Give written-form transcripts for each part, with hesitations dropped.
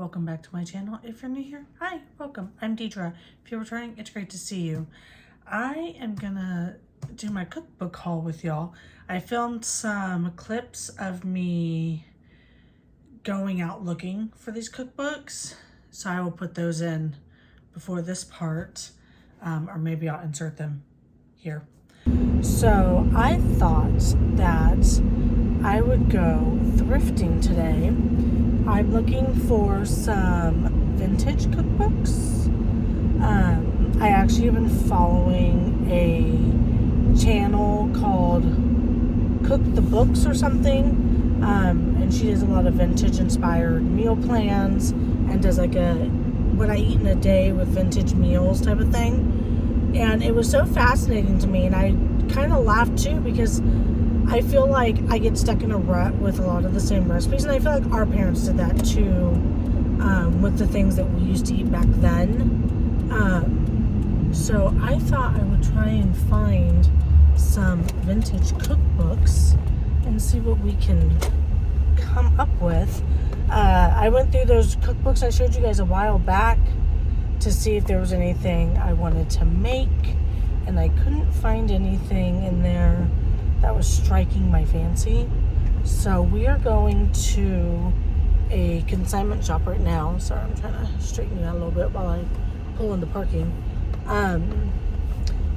welcome back to my channel. If you're new here, hi, welcome. I'm Deidre. If you're returning, it's great to see you. I am gonna do my cookbook haul with y'all. I filmed some clips of me going out looking for these cookbooks, so I will put those in before this part, or maybe I'll insert them here. So I thought that I would go thrifting today. I'm looking for some vintage cookbooks. I actually have been following a channel called Cookbooks or something, and she does a lot of vintage inspired meal plans and does like a what I eat in a day with vintage meals type of thing. And it was so fascinating to me, and I kind of laughed too, because I feel like I get stuck in a rut with a lot of the same recipes, and I feel like our parents did that too, with the things that we used to eat back then. So I thought I would try and find some vintage cookbooks and see what we can come up with. I went through those cookbooks I showed you guys a while back to see if there was anything I wanted to make, and I couldn't find anything in there that was striking my fancy. So we are going to a consignment shop right now. Sorry, I'm trying to straighten you out a little bit while I pull into parking.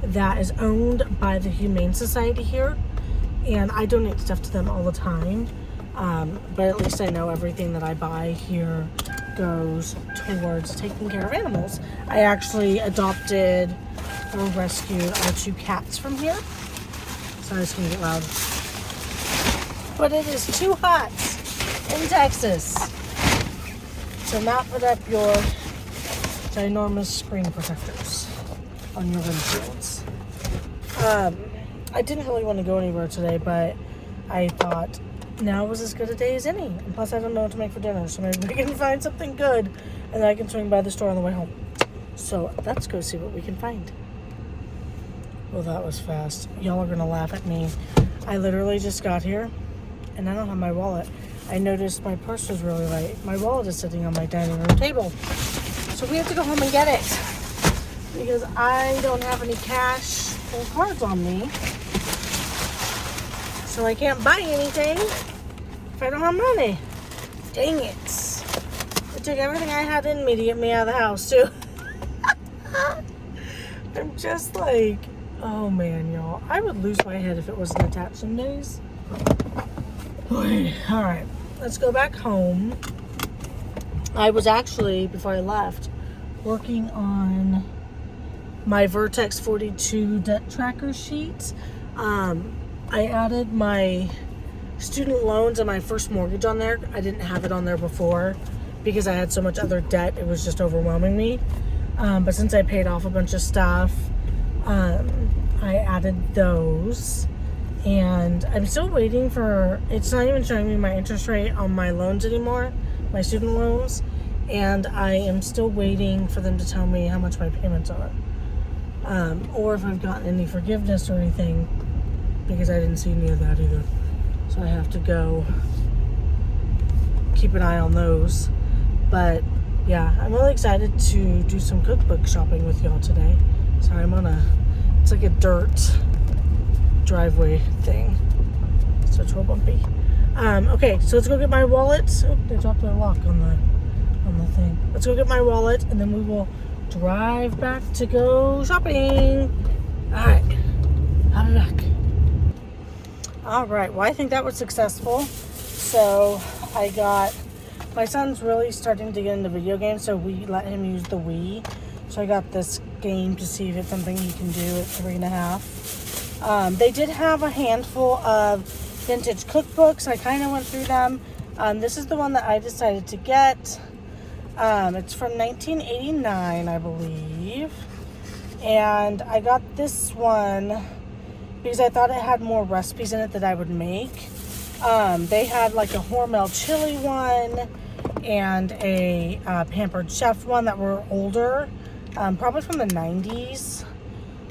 That is owned by the Humane Society here, and I donate stuff to them all the time. But at least I know everything that I buy here goes towards taking care of animals. I actually adopted or rescued our 2 cats from here. Sorry, it's going to get loud. But it is too hot in Texas to not put up your ginormous screen protectors on your windshields. I didn't really want to go anywhere today, but I thought now was as good a day as any. And plus, I don't know what to make for dinner, so maybe we can find something good, and then I can swing by the store on the way home. So let's go see what we can find. Well, that was fast. Y'all are gonna laugh at me. I literally just got here and I don't have my wallet. I noticed my purse was really light. My wallet is sitting on my dining room table. So we have to go home and get it because I don't have any cash or cards on me. So I can't buy anything if I don't have money. Dang it. It took everything I had in me to get me out of the house too. I'm just like, oh man, y'all. I would lose my head if it wasn't attached some days. Alright, let's go back home. I was actually, before I left, working on my Vertex 42 debt tracker sheet. I added my student loans and my first mortgage on there. I didn't have it on there before because I had so much other debt. It was just overwhelming me. But since I paid off a bunch of stuff, I added those, and I'm still waiting for, it's not even showing me my interest rate on my loans anymore, my student loans, and I am still waiting for them to tell me how much my payments are, or if I've gotten any forgiveness or anything, because I didn't see any of that either. So I have to go keep an eye on those. But yeah, I'm really excited to do some cookbook shopping with y'all today. Sorry, I'm on it's like a dirt driveway thing. So it's real bumpy. Okay, so let's go get my wallet. Oh, they dropped their lock on the thing. Let's go get my wallet, and then we will drive back to go shopping. Alright, I'll be back. Alright, well, I think that was successful. So I got, my son's really starting to get into video games, so we let him use the Wii. So I got this game to see if it's something he can do at 3.5. They did have a handful of vintage cookbooks. I kind of went through them. This is the one that I decided to get. It's from 1989, I believe. And I got this one because I thought it had more recipes in it that I would make. They had like a Hormel chili one and a Pampered Chef one that were older. Probably from the 90s.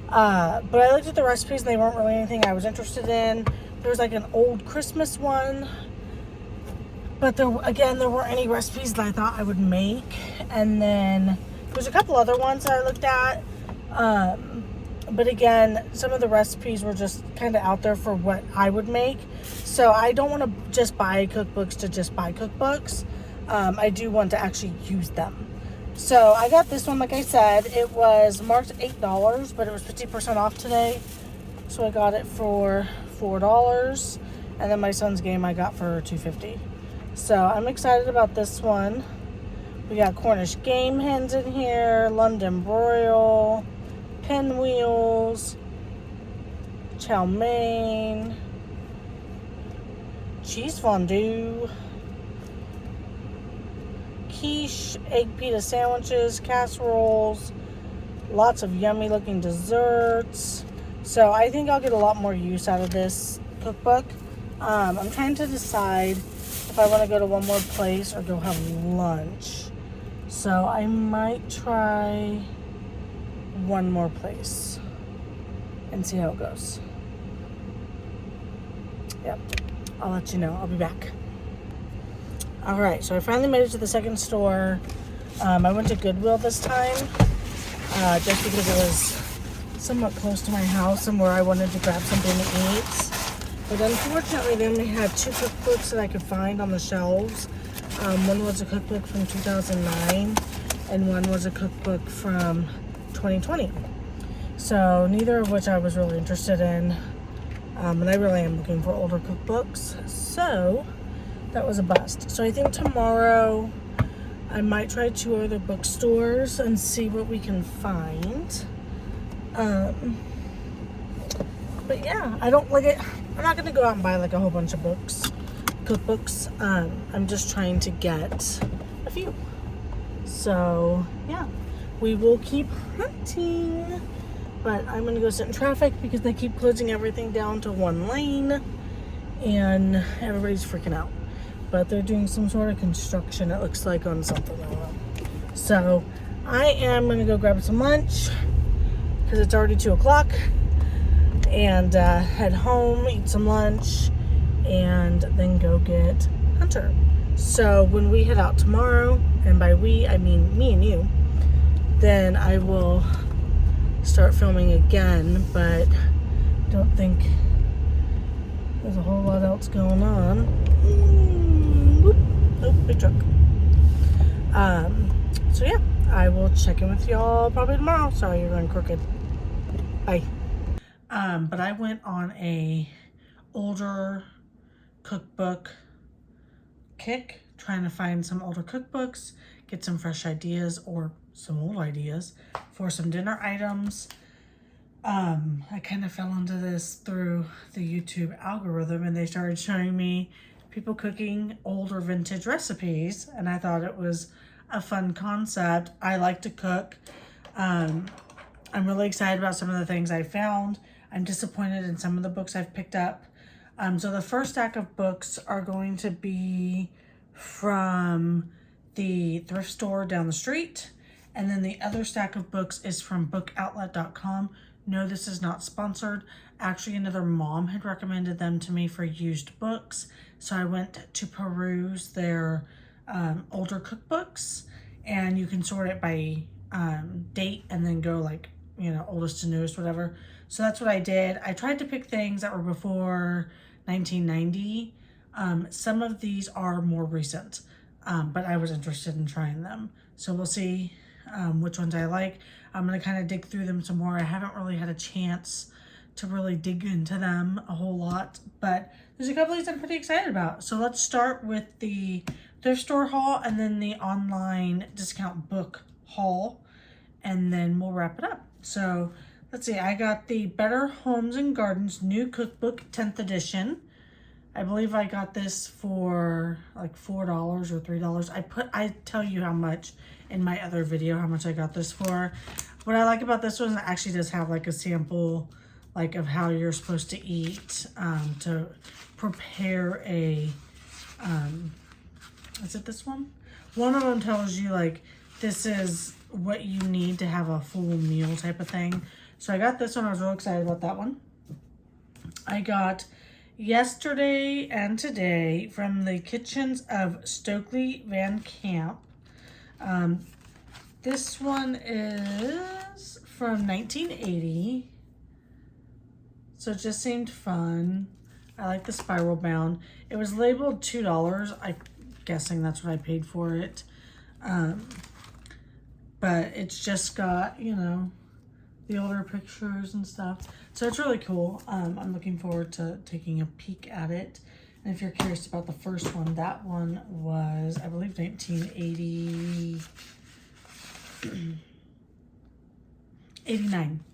But I looked at the recipes and they weren't really anything I was interested in. There was like an old Christmas one. But there weren't any recipes that I thought I would make. And then there's a couple other ones that I looked at. But again, some of the recipes were just kind of out there for what I would make. So I don't want to just buy cookbooks to just buy cookbooks. I do want to actually use them. So I got this one, like I said, it was marked $8, but it was 50% off today. So I got it for $4. And then my son's game I got for $2.50. So I'm excited about this one. We got Cornish game hens in here, London broil, pinwheels, chow mein, cheese fondue, quiche, egg pita sandwiches, casseroles, lots of yummy looking desserts. So I think I'll get a lot more use out of this cookbook. I'm trying to decide if I want to go to one more place or go have lunch. So I might try one more place and see how it goes. Yep, I'll let you know. I'll be back. All right, so I finally made it to the second store. I went to Goodwill this time, just because it was somewhat close to my house and where I wanted to grab something to eat. But unfortunately, they only had 2 cookbooks that I could find on the shelves. One was a cookbook from 2009, and one was a cookbook from 2020. So neither of which I was really interested in. And I really am looking for older cookbooks. So that was a bust. So I think tomorrow I might try 2 other bookstores and see what we can find. But yeah, I don't like it. I'm not gonna go out and buy like a whole bunch of cookbooks. I'm just trying to get a few. So yeah, we will keep hunting. But I'm gonna go sit in traffic because they keep closing everything down to 1 lane, and everybody's freaking out. But they're doing some sort of construction, it looks like, on something. I don't know. So I am gonna go grab some lunch because it's already 2 o'clock, and head home, eat some lunch, and then go get Hunter. So when we head out tomorrow, and by we I mean me and you, then I will start filming again, but don't think there's a whole lot else going on. Oh, big truck. So yeah, I will check in with y'all probably tomorrow. Sorry, you're going crooked. Bye. But I went on a older cookbook kick, trying to find some older cookbooks, get some fresh ideas or some old ideas for some dinner items. I kind of fell into this through the YouTube algorithm, and they started showing me people cooking older vintage recipes, and I thought it was a fun concept. I like to cook. I'm really excited about some of the things I found. I'm disappointed in some of the books I've picked up. So the first stack of books are going to be from the thrift store down the street. And then the other stack of books is from bookoutlet.com. No, this is not sponsored. Actually, another mom had recommended them to me for used books. So I went to peruse their older cookbooks, and you can sort it by date and then go like, oldest to newest, whatever. So that's what I did. I tried to pick things that were before 1990. Some of these are more recent, but I was interested in trying them. So we'll see which ones I like. I'm going to kind of dig through them some more. I haven't really had a chance to really dig into them a whole lot, but there's a couple of these I'm pretty excited about. So let's start with the thrift store haul and then the online discount book haul, and then we'll wrap it up. So let's see, I got the Better Homes and Gardens new cookbook 10th edition. I believe I got this for like $4 or $3. I tell you how much in my other video, how much I got this for. What I like about this one, it actually does have like a sample like of how you're supposed to eat to prepare a, is it this one? One of them tells you like, this is what you need to have a full meal type of thing. So I got this one. I was real excited about that one. I got yesterday and today from the kitchens of Stokely Van Camp. This one is from 1980. So it just seemed fun. I like the spiral bound. It was labeled $2. I'm guessing that's what I paid for it. But it's just got, you know, the older pictures and stuff. So it's really cool. I'm looking forward to taking a peek at it. And if you're curious about the first one, that one was, I believe, 1980, 89.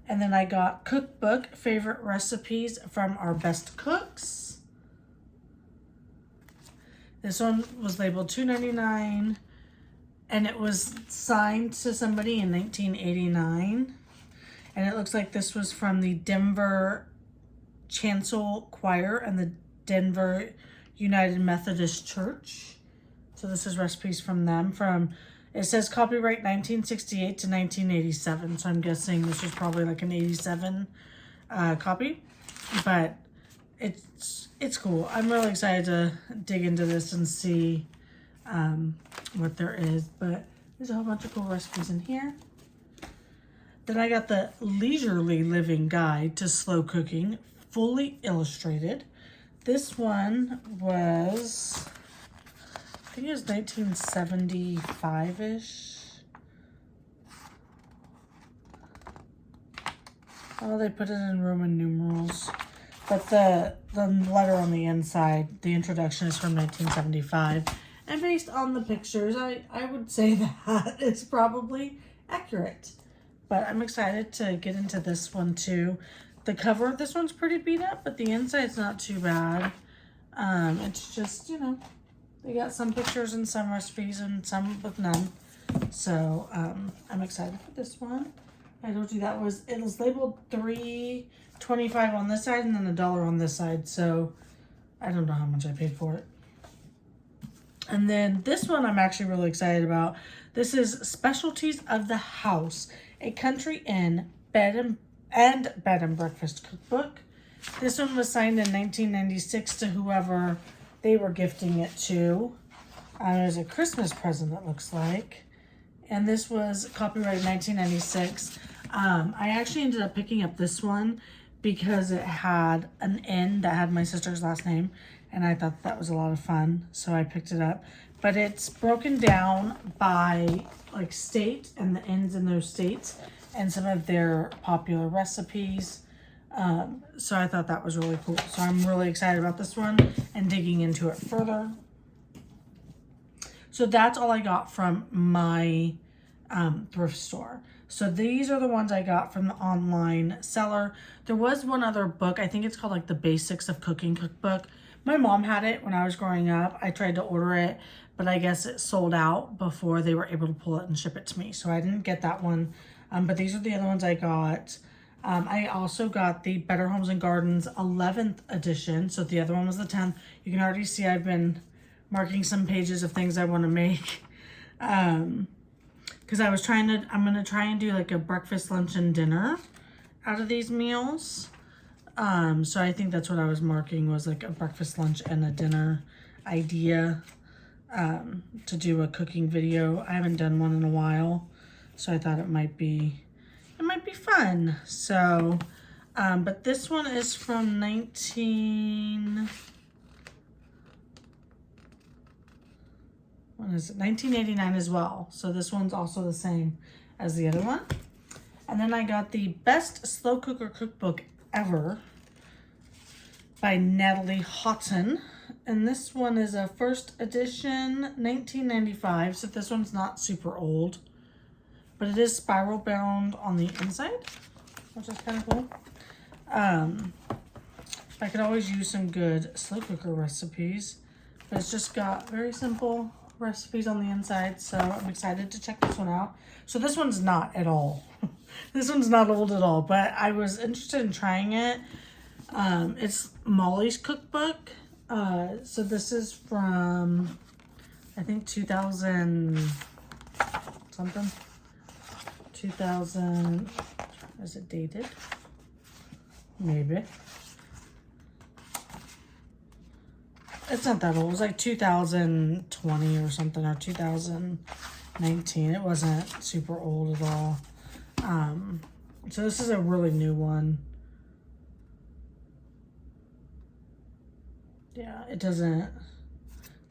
And then I got Cookbook, favorite recipes from our best cooks. This one was labeled $2.99, and it was signed to somebody in 1989. And it looks like this was from the Denver Chancel Choir and the Denver United Methodist Church. So this is recipes from them. It says copyright 1968 to 1987. So I'm guessing this was probably like an 87 copy. But it's cool. I'm really excited to dig into this and see what there is. But there's a whole bunch of cool recipes in here. Then I got the Leisurely Living Guide to Slow Cooking, fully illustrated. This one was, I think it was 1975-ish. Oh, they put it in Roman numerals. But the letter on the inside, the introduction is from 1975. And based on the pictures, I would say that it's probably accurate. But I'm excited to get into this one too. The cover of this one's pretty beat up, but the inside's not too bad. It's just, you know, they got some pictures and some recipes and some with none. So I'm excited for this one. I told you it was labeled $3.25 on this side and then $1 on this side. So I don't know how much I paid for it. And then this one I'm actually really excited about. This is Specialties of the House, a country inn, bed and breakfast cookbook. This one was signed in 1996 to whoever they were gifting it to. It was a Christmas present, it looks like. And this was copyright 1996. I actually ended up picking up this one because it had an inn that had my sister's last name. And I thought that was a lot of fun, so I picked it up. But it's broken down by like state and the inns in those states and some of their popular recipes. So I thought that was really cool. So I'm really excited about this one and digging into it further. So that's all I got from my thrift store. So these are the ones I got from the online seller. There was one other book. I think it's called like the Basics of Cooking Cookbook. My mom had it when I was growing up. I tried to order it, but I guess it sold out before they were able to pull it and ship it to me. So I didn't get that one. But these are the other ones I got. I also got the Better Homes and Gardens 11th edition. So the other one was the 10th. You can already see I've been marking some pages of things I want to make. Because I'm going to try and do like a breakfast, lunch, and dinner out of these meals. So I think that's what I was marking, was like a breakfast, lunch, and a dinner idea to do a cooking video. I haven't done one in a while, so I thought it might be fun. So, but this one is from 1989 as well. So this one's also the same as the other one. And then I got the Best Slow Cooker Cookbook Ever by Natalie Houghton. And this one is a first edition, 1995. So this one's not super old. But it is spiral bound on the inside, which is kind of cool. I could always use some good slow cooker recipes. But it's just got very simple recipes on the inside. So I'm excited to check this one out. So this one's not at all. This one's not old at all, but I was interested in trying it. It's Molly's Cookbook. So this is from, I think 2000 something. 2000, is it dated? Maybe. It's not that old. It was like 2020 or something, or 2019. It wasn't super old at all. So this is a really new one. Yeah, it doesn't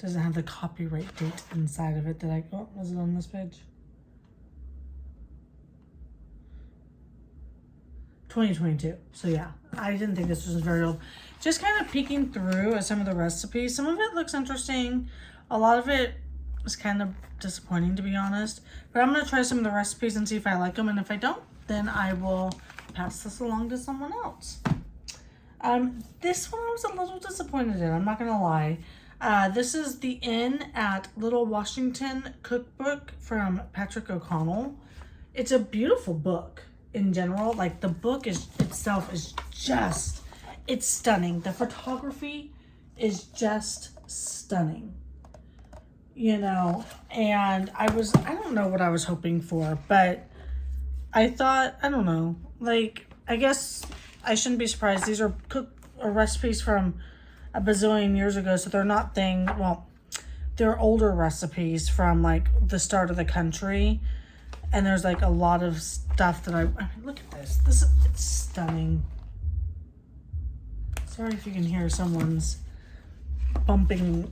have the copyright date inside of it that oh, was it on this page? 2022. So yeah, I didn't think this was very old. Just kind of peeking through at some of the recipes. Some of it looks interesting. A lot of it is kind of disappointing, to be honest. But I'm going to try some of the recipes and see if I like them. And if I don't, then I will pass this along to someone else. This one I was a little disappointed in. I'm not going to lie. This is the Inn at Little Washington cookbook from Patrick O'Connell. It's a beautiful book in general. Like, the book itself is just, it's stunning. The photography is just stunning, you know, and I don't know what I was hoping for, but I thought, I don't know, like, I guess I shouldn't be surprised. These are recipes from a bazillion years ago, so they're not they're older recipes from like the start of the country, and there's like a lot of stuff that I mean, look at this. It's stunning. Sorry if you can hear someone's bumping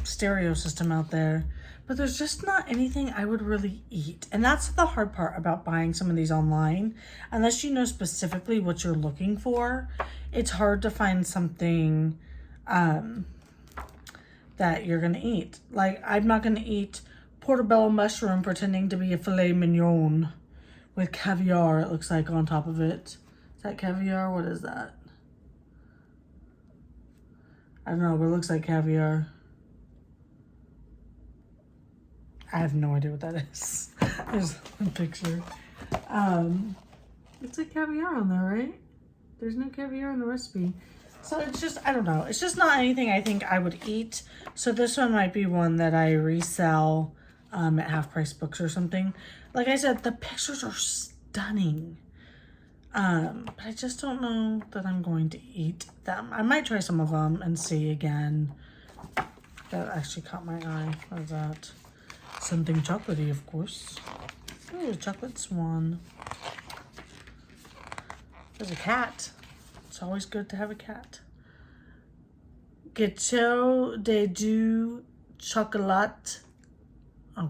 stereo system out there, but there's just not anything I would really eat. And that's the hard part about buying some of these online. Unless you know specifically what you're looking for, it's hard to find something that you're gonna eat. Like, I'm not gonna eat portobello mushroom pretending to be a filet mignon with caviar, it looks like, on top of it. Is that caviar? What is that? I don't know, but it looks like caviar. I have no idea what that is. There's one picture. It's like caviar on there, right? There's no caviar in the recipe. So it's just, I don't know. It's just not anything I think I would eat. So this one might be one that I resell at Half Price Books or something. Like I said, the pictures are stunning. But I just don't know that I'm going to eat them. I might try some of them and see again. That actually caught my eye. What is that? Something chocolatey, of course. Ooh, a chocolate swan. There's a cat. It's always good to have a cat. Gâteau de du chocolat. Oh,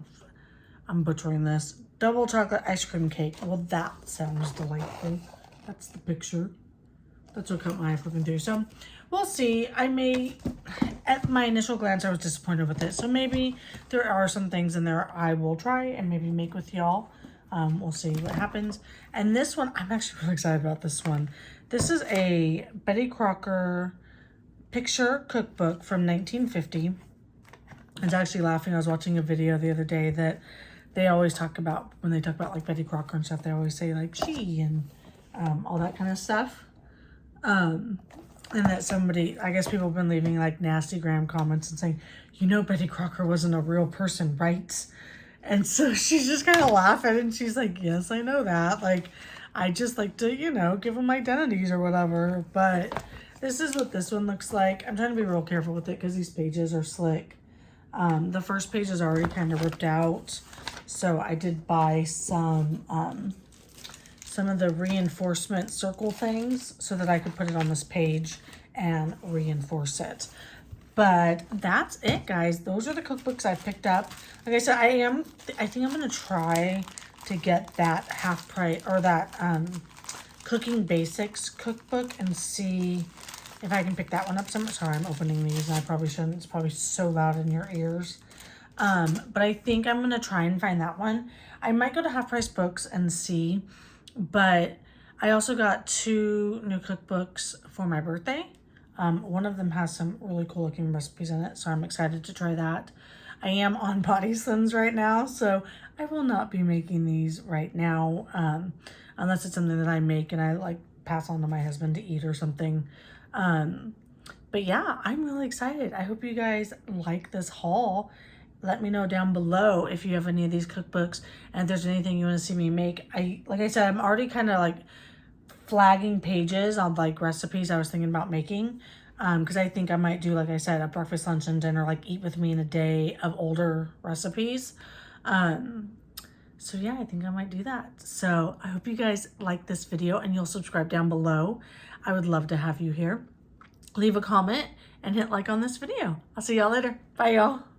I'm butchering this. Double chocolate ice cream cake. Well, that sounds delightful. That's the picture. That's what caught my eye flipping through. So we'll see. I may, at my initial glance, I was disappointed with it. So maybe there are some things in there I will try and maybe make with y'all. We'll see what happens. And this one, I'm actually really excited about this one. This is a Betty Crocker picture cookbook from 1950. I was actually laughing. I was watching a video the other day that they always talk about, when they talk about like Betty Crocker and stuff, they always say like she and all that kind of stuff. And that somebody, I guess people have been leaving like nasty gram comments and saying, you know, Betty Crocker wasn't a real person, right? And so she's just kind of laughing and she's like, yes, I know that. Like, I just like to, you know, give them identities or whatever. But this is what this one looks like. I'm trying to be real careful with it because these pages are slick. The first page is already kind of ripped out. So I did buy some of the reinforcement circle things so that I could put it on this page and reinforce it. But that's it, guys. Those are the cookbooks I picked up. Like I said, I think I'm going to try to get that half price, or that Cooking Basics cookbook, and see if I can pick that one up somewhere. Sorry, I'm opening these, and I probably shouldn't. It's probably so loud in your ears. But I think I'm going to try and find that one. I might go to Half Price Books and see, but I also got 2 new cookbooks for my birthday. One of them has some really cool looking recipes in it, so I'm excited to try that. I am on body slims right now, so I will not be making these right now, unless it's something that I make and I like pass on to my husband to eat or something. But yeah, I'm really excited. I hope you guys like this haul. Let me know down below if you have any of these cookbooks and if there's anything you want to see me make. Like I said, I'm already kind of like flagging pages on like recipes I was thinking about making. because I think I might do, like I said, a breakfast, lunch, and dinner, like eat with me in a day of older recipes. So yeah, I think I might do that. So I hope you guys like this video and you'll subscribe down below. I would love to have you here. Leave a comment and hit like on this video. I'll see y'all later. Bye, y'all.